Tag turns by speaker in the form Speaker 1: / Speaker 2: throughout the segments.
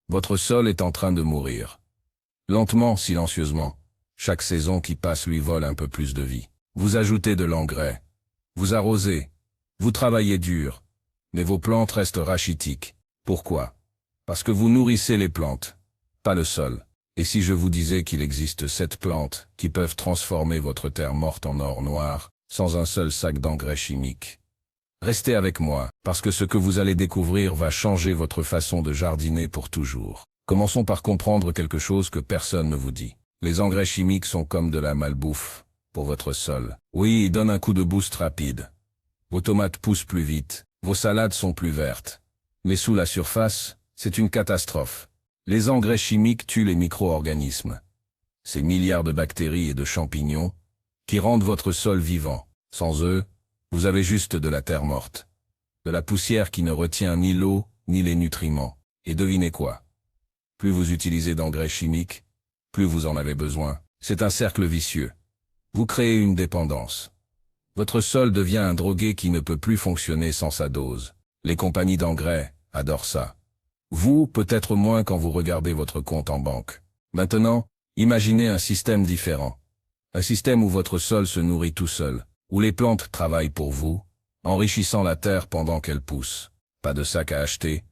Speaker 1: Votre sol est en train de mourir. Lentement, silencieusement. Chaque saison qui passe lui vole un peu plus de vie. Vous ajoutez de l'engrais. Vous arrosez. Vous travaillez dur. Mais vos plantes restent rachitiques. Pourquoi? Parce que vous nourrissez les plantes, pas le sol. Et si je vous disais qu'il existe 7 plantes qui peuvent transformer votre terre morte en or noir, sans un seul sac d'engrais chimiques? Restez avec moi, parce que ce que vous allez découvrir va changer votre façon de jardiner pour toujours. Commençons par comprendre quelque chose que personne ne vous dit. Les engrais chimiques sont comme de la malbouffe pour votre sol. Oui, ils donnent un coup de boost rapide. Vos tomates poussent plus vite, vos salades sont plus vertes. Mais sous la surface, c'est une catastrophe. Les engrais chimiques tuent les micro-organismes. Ces milliards de bactéries et de champignons qui rendent votre sol vivant. Sans eux, vous avez juste de la terre morte. De la poussière qui ne retient ni l'eau, ni les nutriments. Et devinez quoi? Plus vous utilisez d'engrais chimiques, plus vous en avez besoin. C'est un cercle vicieux. Vous créez une dépendance. Votre sol devient un drogué qui ne peut plus fonctionner sans sa dose. Les compagnies d'engrais adorent ça. Vous, peut-être moins quand vous regardez votre compte en banque. Maintenant, imaginez un système différent. Un système où votre sol se nourrit tout seul, où les plantes travaillent pour vous, enrichissant la terre pendant qu'elle pousse. Pas de sac à acheter,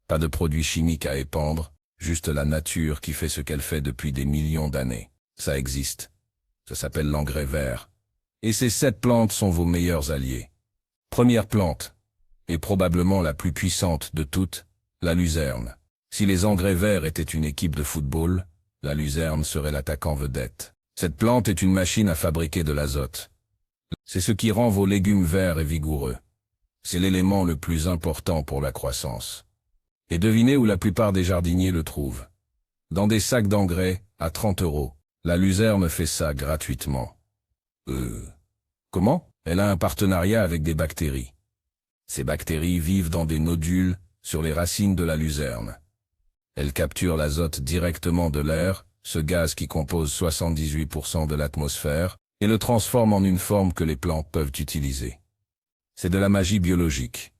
Speaker 1: pas de produits chimiques à épandre, juste la nature qui fait ce qu'elle fait depuis des millions d'années. Ça existe. Ça s'appelle l'engrais vert. Et ces 7 plantes sont vos meilleurs alliés. Première plante, et probablement la plus puissante de toutes, la luzerne. Si les engrais verts étaient une équipe de football, la luzerne serait l'attaquant vedette. Cette plante est une machine à fabriquer de l'azote. C'est ce qui rend vos légumes verts et vigoureux. C'est l'élément le plus important pour la croissance. Et devinez où la plupart des jardiniers le trouvent. Dans des sacs d'engrais, à 30 €. La luzerne fait ça gratuitement. Comment? Elle a un partenariat avec des bactéries. Ces bactéries vivent dans des nodules, sur les racines de la luzerne. Elles capturent l'azote directement de l'air, ce gaz qui compose 78% de l'atmosphère, et le transforment en une forme que les plantes peuvent utiliser. C'est de la magie biologique.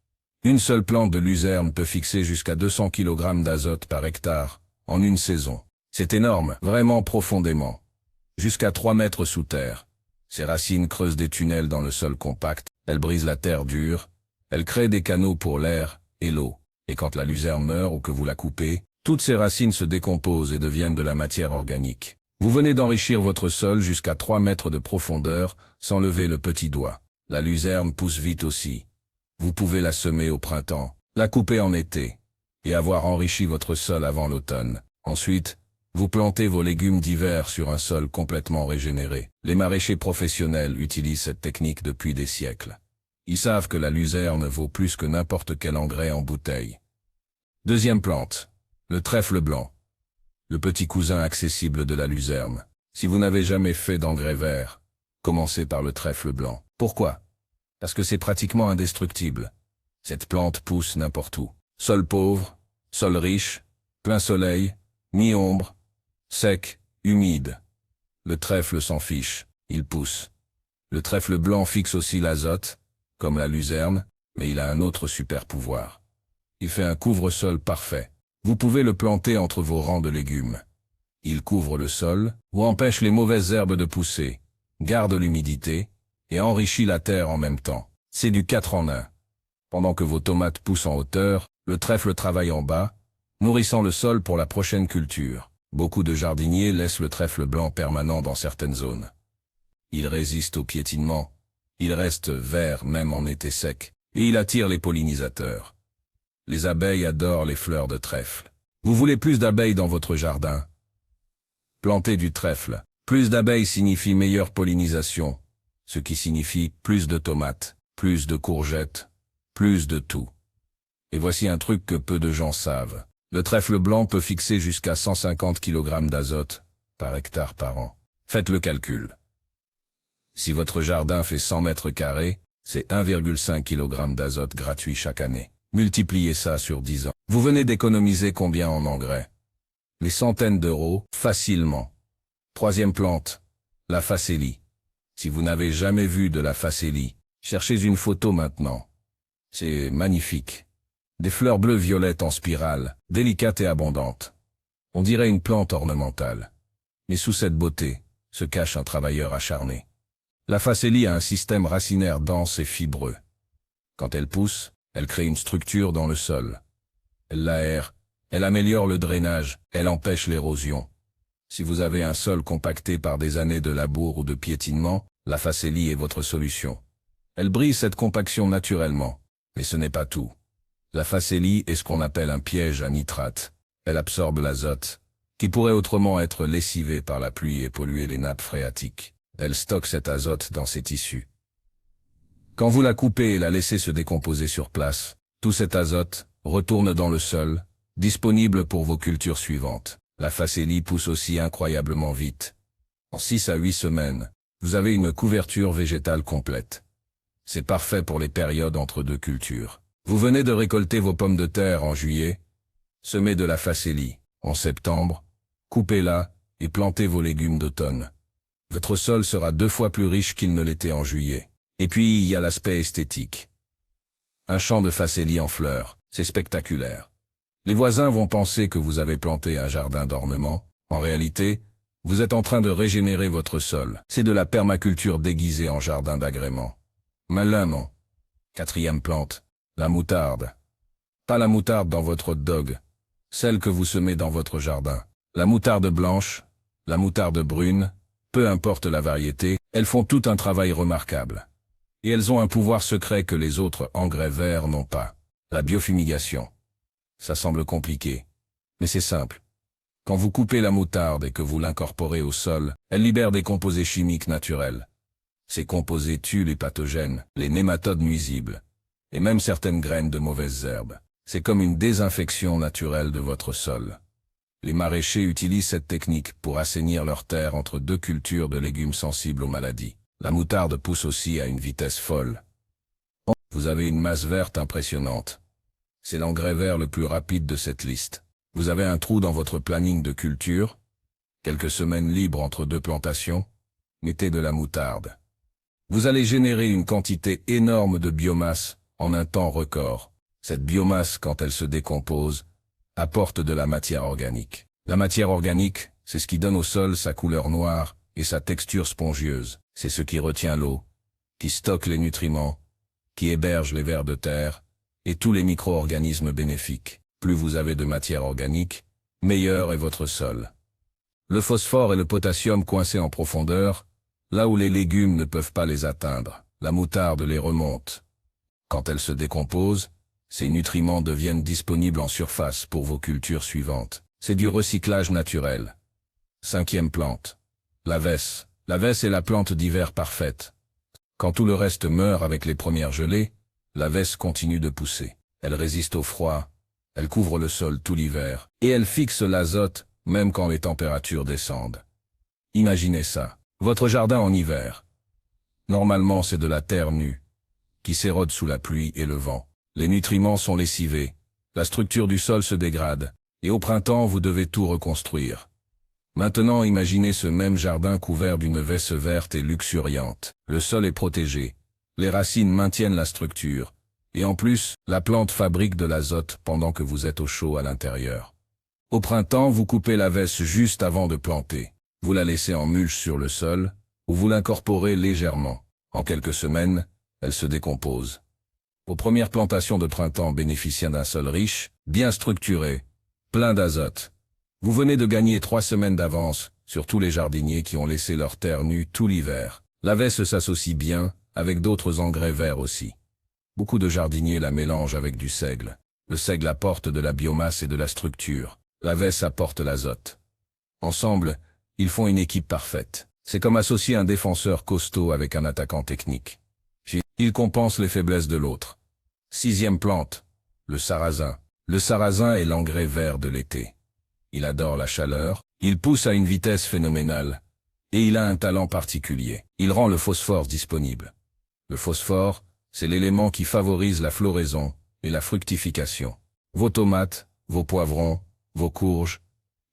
Speaker 1: Une seule plante de luzerne peut fixer jusqu'à 200 kg d'azote par hectare, en une saison. C'est énorme, vraiment profondément. Jusqu'à 3 mètres sous terre. Ses racines creusent des tunnels dans le sol compact, elles brisent la terre dure, elles créent des canaux pour l'air et l'eau. Et quand la luzerne meurt ou que vous la coupez, toutes ces racines se décomposent et deviennent de la matière organique. Vous venez d'enrichir votre sol jusqu'à 3 mètres de profondeur, sans lever le petit doigt. La luzerne pousse vite aussi. Vous pouvez la semer au printemps, la couper en été, et avoir enrichi votre sol avant l'automne. Ensuite, vous plantez vos légumes d'hiver sur un sol complètement régénéré. Les maraîchers professionnels utilisent cette technique depuis des siècles. Ils savent que la luzerne vaut plus que n'importe quel engrais en bouteille. Deuxième plante, le trèfle blanc. Le petit cousin accessible de la luzerne. Si vous n'avez jamais fait d'engrais vert, commencez par le trèfle blanc. Pourquoi? Parce que c'est pratiquement indestructible. Cette plante pousse n'importe où. Sol pauvre, sol riche, plein soleil, mi-ombre, sec, humide. Le trèfle s'en fiche, il pousse. Le trèfle blanc fixe aussi l'azote, comme la luzerne, mais il a un autre super pouvoir. Il fait un couvre-sol parfait. Vous pouvez le planter entre vos rangs de légumes. Il couvre le sol, ou empêche les mauvaises herbes de pousser, garde l'humidité, et enrichit la terre en même temps. C'est du 4 en 1. Pendant que vos tomates poussent en hauteur, le trèfle travaille en bas, nourrissant le sol pour la prochaine culture. Beaucoup de jardiniers laissent le trèfle blanc permanent dans certaines zones. Il résiste au piétinement, il reste vert même en été sec, et il attire les pollinisateurs. Les abeilles adorent les fleurs de trèfle. Vous voulez plus d'abeilles dans votre jardin? Plantez du trèfle. Plus d'abeilles signifie meilleure pollinisation, ce qui signifie plus de tomates, plus de courgettes, plus de tout. Et voici un truc que peu de gens savent. Le trèfle blanc peut fixer jusqu'à 150 kg d'azote par hectare par an. Faites le calcul. Si votre jardin fait 100 mètres carrés, c'est 1,5 kg d'azote gratuit chaque année. Multipliez ça sur 10 ans. Vous venez d'économiser combien en engrais? Les centaines d'euros, facilement. Troisième plante, la facélie. Si vous n'avez jamais vu de la facélie, cherchez une photo maintenant. C'est magnifique. Des fleurs bleu-violettes en spirale, délicates et abondantes. On dirait une plante ornementale. Mais sous cette beauté, se cache un travailleur acharné. La facélie a un système racinaire dense et fibreux. Quand elle pousse, elle crée une structure dans le sol. Elle l'aère, elle améliore le drainage, elle empêche l'érosion. Si vous avez un sol compacté par des années de labour ou de piétinement, la facélie est votre solution. Elle brise cette compaction naturellement. Mais ce n'est pas tout. La facélie est ce qu'on appelle un piège à nitrate. Elle absorbe l'azote, qui pourrait autrement être lessivé par la pluie et polluer les nappes phréatiques. Elle stocke cet azote dans ses tissus. Quand vous la coupez et la laissez se décomposer sur place, tout cet azote retourne dans le sol, disponible pour vos cultures suivantes. La facélie pousse aussi incroyablement vite. En 6 à 8 semaines, vous avez une couverture végétale complète. C'est parfait pour les périodes entre deux cultures. Vous venez de récolter vos pommes de terre en juillet, semez de la facélie. En septembre, coupez-la et plantez vos légumes d'automne. Votre sol sera 2 fois plus riche qu'il ne l'était en juillet. Et puis il y a l'aspect esthétique. Un champ de facélie en fleurs, c'est spectaculaire. Les voisins vont penser que vous avez planté un jardin d'ornement. En réalité, vous êtes en train de régénérer votre sol. C'est de la permaculture déguisée en jardin d'agrément. Malin non. 4e plante, la moutarde. Pas la moutarde dans votre hot dog, celle que vous semez dans votre jardin. La moutarde blanche, la moutarde brune, peu importe la variété, elles font tout un travail remarquable. Et elles ont un pouvoir secret que les autres engrais verts n'ont pas. La biofumigation. Ça semble compliqué, mais c'est simple. Quand vous coupez la moutarde et que vous l'incorporez au sol, elle libère des composés chimiques naturels. Ces composés tuent les pathogènes, les nématodes nuisibles, et même certaines graines de mauvaises herbes. C'est comme une désinfection naturelle de votre sol. Les maraîchers utilisent cette technique pour assainir leurs terres entre deux cultures de légumes sensibles aux maladies. La moutarde pousse aussi à une vitesse folle. Vous avez une masse verte impressionnante. C'est l'engrais vert le plus rapide de cette liste. Vous avez un trou dans votre planning de culture, quelques semaines libres entre deux plantations, mettez de la moutarde. Vous allez générer une quantité énorme de biomasse en un temps record. Cette biomasse, quand elle se décompose, apporte de la matière organique. La matière organique, c'est ce qui donne au sol sa couleur noire et sa texture spongieuse. C'est ce qui retient l'eau, qui stocke les nutriments, qui héberge les vers de terre et tous les micro-organismes bénéfiques. Plus vous avez de matière organique, meilleur est votre sol. Le phosphore et le potassium coincés en profondeur, là où les légumes ne peuvent pas les atteindre, la moutarde les remonte. Quand elle se décompose, ces nutriments deviennent disponibles en surface pour vos cultures suivantes. C'est du recyclage naturel. 5e plante. La vesse. La vesse est la plante d'hiver parfaite. Quand tout le reste meurt avec les premières gelées, la vesse continue de pousser. Elle résiste au froid, elle couvre le sol tout l'hiver, et elle fixe l'azote même quand les températures descendent. Imaginez ça. Votre jardin en hiver. Normalement c'est de la terre nue, qui s'érode sous la pluie et le vent. Les nutriments sont lessivés, la structure du sol se dégrade, et au printemps vous devez tout reconstruire. Maintenant imaginez ce même jardin couvert d'une vesse verte et luxuriante. Le sol est protégé, les racines maintiennent la structure, et en plus, la plante fabrique de l'azote pendant que vous êtes au chaud à l'intérieur. Au printemps, vous coupez la vesse juste avant de planter. Vous la laissez en mulche sur le sol, ou vous l'incorporez légèrement. En quelques semaines, elle se décompose. Vos premières plantations de printemps bénéficient d'un sol riche, bien structuré, plein d'azote. Vous venez de gagner 3 semaines d'avance sur tous les jardiniers qui ont laissé leur terre nue tout l'hiver. La vesse s'associe bien avec d'autres engrais verts aussi. Beaucoup de jardiniers la mélangent avec du seigle. Le seigle apporte de la biomasse et de la structure. La vesse apporte l'azote. Ensemble, ils font une équipe parfaite. C'est comme associer un défenseur costaud avec un attaquant technique. Ils compensent les faiblesses de l'autre. 6e plante, le sarrasin. Le sarrasin est l'engrais vert de l'été. Il adore la chaleur, il pousse à une vitesse phénoménale, et il a un talent particulier. Il rend le phosphore disponible. Le phosphore, c'est l'élément qui favorise la floraison et la fructification. Vos tomates, vos poivrons, vos courges,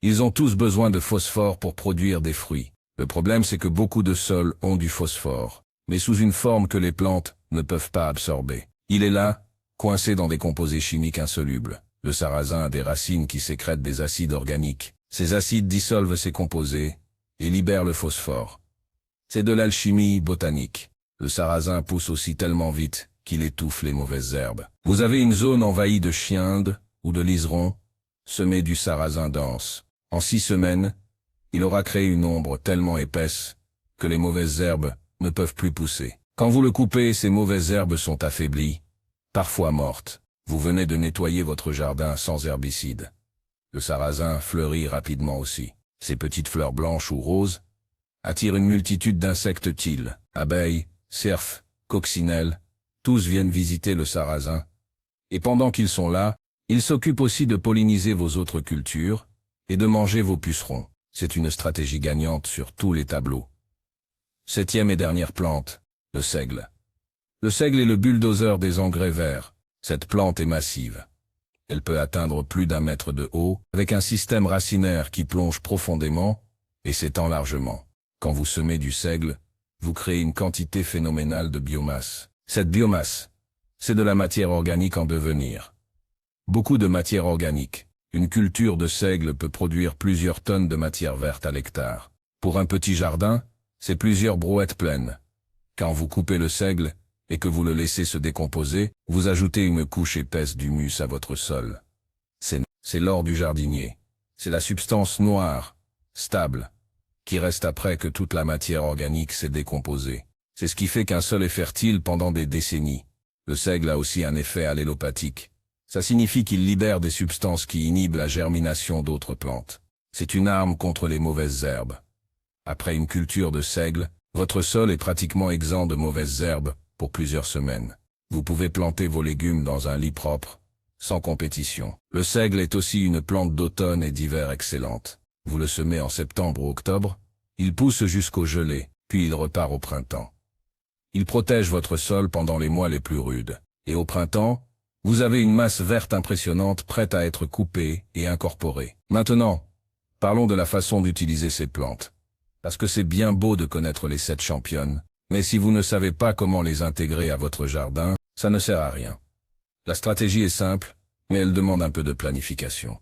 Speaker 1: ils ont tous besoin de phosphore pour produire des fruits. Le problème c'est que beaucoup de sols ont du phosphore, mais sous une forme que les plantes ne peuvent pas absorber. Il est là, coincé dans des composés chimiques insolubles. Le sarrasin a des racines qui sécrètent des acides organiques. Ces acides dissolvent ces composés et libèrent le phosphore. C'est de l'alchimie botanique. Le sarrasin pousse aussi tellement vite qu'il étouffe les mauvaises herbes. Vous avez une zone envahie de chiindes ou de liserons, semée du sarrasin dense. En 6 semaines, il aura créé une ombre tellement épaisse que les mauvaises herbes ne peuvent plus pousser. Quand vous le coupez, ces mauvaises herbes sont affaiblies, parfois mortes. Vous venez de nettoyer votre jardin sans herbicide. Le sarrasin fleurit rapidement aussi. Ses petites fleurs blanches ou roses attirent une multitude d'insectes utiles. Abeilles, cerfs, coccinelles, tous viennent visiter le sarrasin. Et pendant qu'ils sont là, ils s'occupent aussi de polliniser vos autres cultures et de manger vos pucerons. C'est une stratégie gagnante sur tous les tableaux. 7e et dernière plante, le seigle. Le seigle est le bulldozer des engrais verts. Cette plante est massive. Elle peut atteindre plus d'1 mètre de haut, avec un système racinaire qui plonge profondément et s'étend largement. Quand vous semez du seigle, vous créez une quantité phénoménale de biomasse. Cette biomasse, c'est de la matière organique en devenir. Beaucoup de matière organique. Une culture de seigle peut produire plusieurs tonnes de matière verte à l'hectare. Pour un petit jardin, c'est plusieurs brouettes pleines. Quand vous coupez le seigle et que vous le laissez se décomposer, vous ajoutez une couche épaisse d'humus à votre sol. C'est l'or du jardinier. C'est la substance noire, stable, qui reste après que toute la matière organique s'est décomposée. C'est ce qui fait qu'un sol est fertile pendant des décennies. Le seigle a aussi un effet allélopathique. Ça signifie qu'il libère des substances qui inhibent la germination d'autres plantes. C'est une arme contre les mauvaises herbes. Après une culture de seigle, votre sol est pratiquement exempt de mauvaises herbes pour plusieurs semaines. Vous pouvez planter vos légumes dans un lit propre, sans compétition. Le seigle est aussi une plante d'automne et d'hiver excellente. Vous le semez en septembre ou octobre, il pousse jusqu'au gelé, puis il repart au printemps. Il protège votre sol pendant les mois les plus rudes. Et au printemps, vous avez une masse verte impressionnante prête à être coupée et incorporée. Maintenant, parlons de la façon d'utiliser ces plantes. Parce que c'est bien beau de connaître les 7 championnes, mais si vous ne savez pas comment les intégrer à votre jardin, ça ne sert à rien. La stratégie est simple, mais elle demande un peu de planification.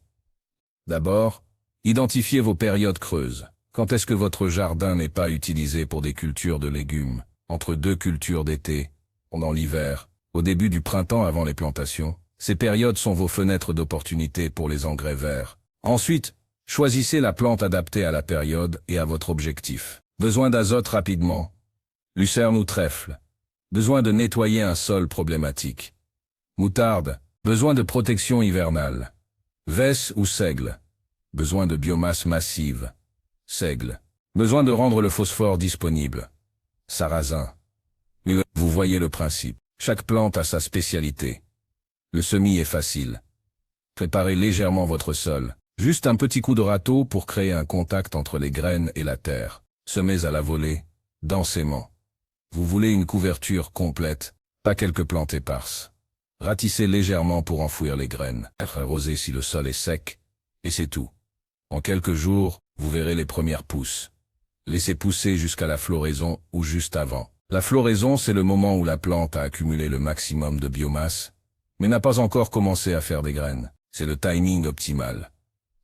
Speaker 1: D'abord, identifiez vos périodes creuses. Quand est-ce que votre jardin n'est pas utilisé pour des cultures de légumes? Entre 2 cultures d'été, pendant l'hiver, au début du printemps avant les plantations. Ces périodes sont vos fenêtres d'opportunité pour les engrais verts. Ensuite, choisissez la plante adaptée à la période et à votre objectif. Besoin d'azote rapidement. Lucerne ou trèfle. Besoin de nettoyer un sol problématique. Moutarde. Besoin de protection hivernale. Vesse ou seigle. Besoin de biomasse massive. Seigle. Besoin de rendre le phosphore disponible. Sarrasin. Vous voyez le principe. Chaque plante a sa spécialité. Le semis est facile. Préparez légèrement votre sol. Juste un petit coup de râteau pour créer un contact entre les graines et la terre. Semez à la volée, densément. Vous voulez une couverture complète, pas quelques plantes éparses. Ratissez légèrement pour enfouir les graines. Arrosez si le sol est sec, et c'est tout. En quelques jours, vous verrez les premières pousses. Laissez pousser jusqu'à la floraison ou juste avant. La floraison, c'est le moment où la plante a accumulé le maximum de biomasse, mais n'a pas encore commencé à faire des graines. C'est le timing optimal.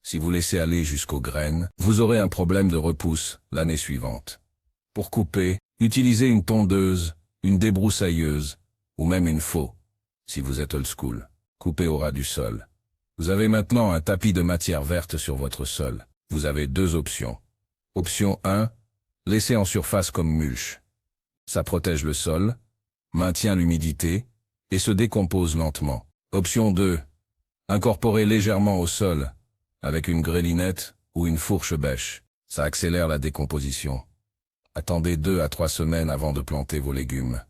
Speaker 1: Si vous laissez aller jusqu'aux graines, vous aurez un problème de repousse l'année suivante. Pour couper, utilisez une tondeuse, une débroussailleuse, ou même une faux, si vous êtes old school. Coupez au ras du sol. Vous avez maintenant un tapis de matière verte sur votre sol. Vous avez 2 options. Option 1, laissez en surface comme mulch. Ça protège le sol, maintient l'humidité, et se décompose lentement. Option 2, incorporez légèrement au sol, avec une grelinette ou une fourche bêche. Ça accélère la décomposition. Attendez 2 à 3 semaines avant de planter vos légumes.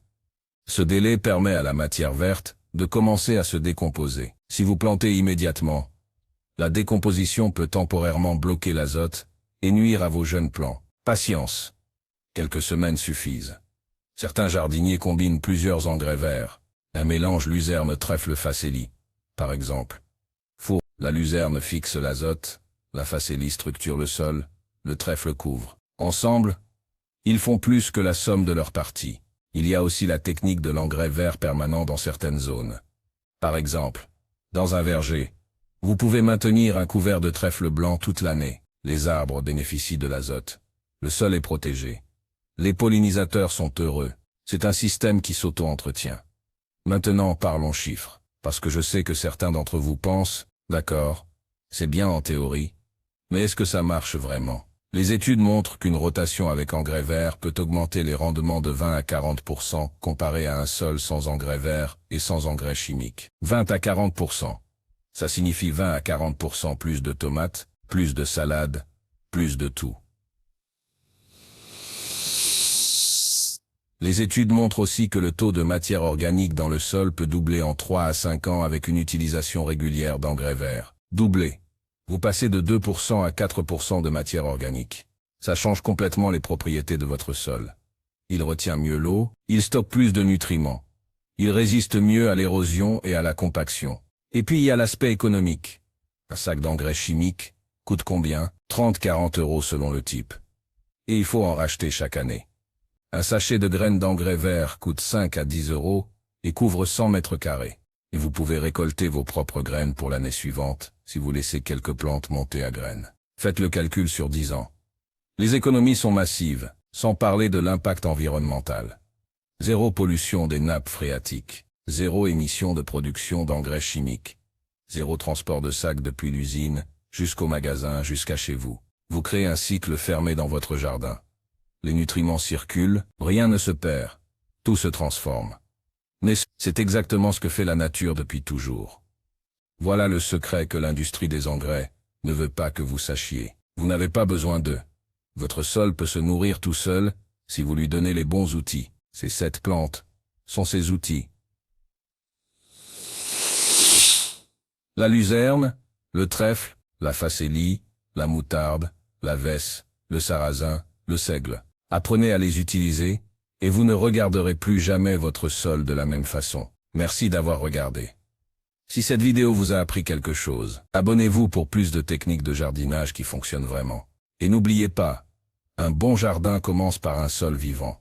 Speaker 1: Ce délai permet à la matière verte de commencer à se décomposer. Si vous plantez immédiatement, la décomposition peut temporairement bloquer l'azote et nuire à vos jeunes plants. Patience. Quelques semaines suffisent. Certains jardiniers combinent plusieurs engrais verts. Un mélange luzerne-trèfle-facélie, par exemple. La luzerne fixe l'azote, la facélie structure le sol, le trèfle couvre. Ensemble, ils font plus que la somme de leurs parties. Il y a aussi la technique de l'engrais vert permanent dans certaines zones. Par exemple, dans un verger, vous pouvez maintenir un couvert de trèfle blanc toute l'année. Les arbres bénéficient de l'azote. Le sol est protégé. Les pollinisateurs sont heureux. C'est un système qui s'auto-entretient. Maintenant, parlons chiffres, parce que je sais que certains d'entre vous pensent, d'accord, c'est bien en théorie, mais est-ce que ça marche vraiment? Les études montrent qu'une rotation avec engrais verts peut augmenter les rendements de 20 à 40% comparé à un sol sans engrais verts et sans engrais chimiques. 20 à 40%. Ça signifie 20 à 40% plus de tomates, plus de salades, plus de tout. Les études montrent aussi que le taux de matière organique dans le sol peut doubler en 3 à 5 ans avec une utilisation régulière d'engrais verts. Doubler. Vous passez de 2% à 4% de matière organique. Ça change complètement les propriétés de votre sol. Il retient mieux l'eau, il stocke plus de nutriments. Il résiste mieux à l'érosion et à la compaction. Et puis il y a l'aspect économique. Un sac d'engrais chimiques coûte combien? 30-40 € selon le type. Et il faut en racheter chaque année. Un sachet de graines d'engrais verts coûte 5 à 10 € et couvre 100 mètres carrés. Et vous pouvez récolter vos propres graines pour l'année suivante, si vous laissez quelques plantes monter à graines. Faites le calcul sur 10 ans. Les économies sont massives, sans parler de l'impact environnemental. Zéro pollution des nappes phréatiques, zéro émission de production d'engrais chimiques, zéro transport de sacs depuis l'usine, jusqu'au magasin, jusqu'à chez vous. Vous créez un cycle fermé dans votre jardin. Les nutriments circulent, rien ne se perd, tout se transforme. Mais c'est exactement ce que fait la nature depuis toujours. Voilà le secret que l'industrie des engrais ne veut pas que vous sachiez. Vous n'avez pas besoin d'eux. Votre sol peut se nourrir tout seul si vous lui donnez les bons outils. Ces 7 plantes sont ces outils. La luzerne, le trèfle, la facélie, la moutarde, la vesse, le sarrasin, le seigle. Apprenez à les utiliser, et vous ne regarderez plus jamais votre sol de la même façon. Merci d'avoir regardé. Si cette vidéo vous a appris quelque chose, abonnez-vous pour plus de techniques de jardinage qui fonctionnent vraiment. Et n'oubliez pas, un bon jardin commence par un sol vivant.